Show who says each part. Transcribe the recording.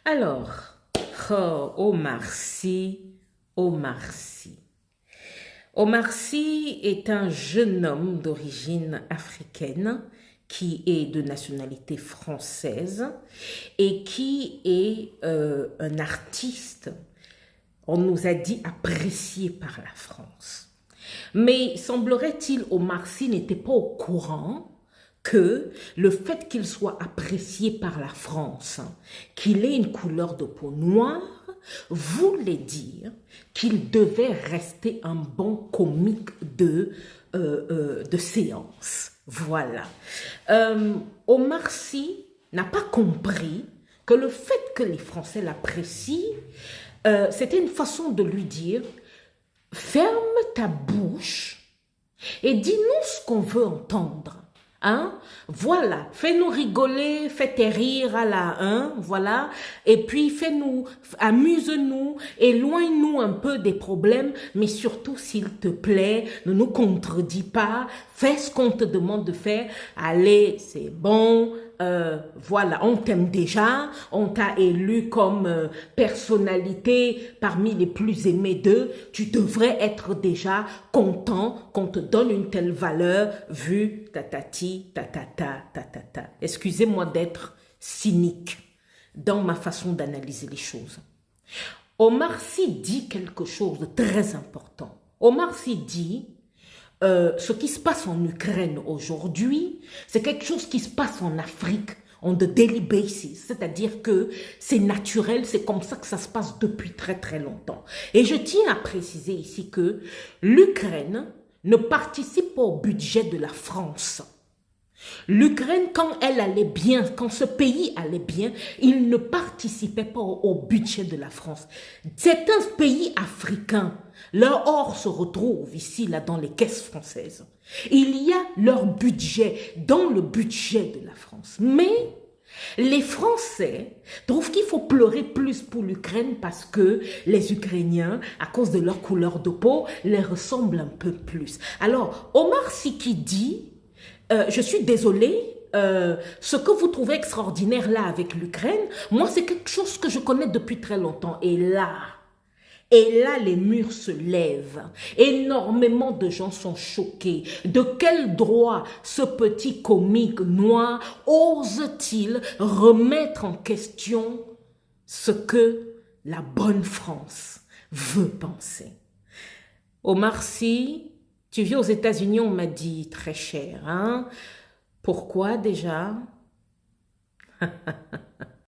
Speaker 1: Alors, Omar Sy, Omar Sy. Omar Sy est un jeune homme d'origine africaine qui est de nationalité française et qui est un artiste, on nous a dit, apprécié par la France. Mais semblerait-il, Omar Sy n'était pas au courant que le fait qu'il soit apprécié par la France, qu'il ait une couleur de peau noire, voulait dire qu'il devait rester un bon comique de séance. Voilà. Omar Sy n'a pas compris que le fait que les Français l'apprécient, c'était une façon de lui dire « Ferme ta bouche et dis-nous ce qu'on veut entendre. » Hein? Voilà, fais-nous rigoler, fais-tes rire à la voilà, et puis fais-nous, amuse-nous, éloigne-nous un peu des problèmes, mais surtout, s'il te plaît, ne nous contredis pas, fais ce qu'on te demande de faire, allez, c'est bon, voilà, on t'aime déjà, on t'a élu comme personnalité parmi les plus aimés d'eux, tu devrais être déjà content qu'on te donne une telle valeur vu tatati, tatata, tatata. Excusez-moi d'être cynique dans ma façon d'analyser les choses. Omar Sy dit quelque chose de très important. Omar Sy dit ce qui se passe en Ukraine aujourd'hui, c'est quelque chose qui se passe en Afrique on the daily basis, c'est-à-dire que c'est naturel, c'est comme ça que ça se passe depuis très très longtemps. Et je tiens à préciser ici que l'Ukraine ne participe pas au budget de la France. L'Ukraine, quand elle allait bien, quand ce pays allait bien, il ne participait pas au budget de la France. Certains pays africains, leur or se retrouve ici, là, dans les caisses françaises. Il y a leur budget dans le budget de la France. Mais les Français trouvent qu'il faut pleurer plus pour l'Ukraine parce que les Ukrainiens, à cause de leur couleur de peau, les ressemblent un peu plus. Alors, Omar Sy qui dit je suis désolée, ce que vous trouvez extraordinaire là avec l'Ukraine, moi c'est quelque chose que je connais depuis très longtemps. Et là, les murs se lèvent. Énormément de gens sont choqués. De quel droit ce petit comique noir ose-t-il remettre en question ce que la bonne France veut penser? Omar Sy, tu vis aux États-Unis, on m'a dit très cher. Hein? Pourquoi déjà?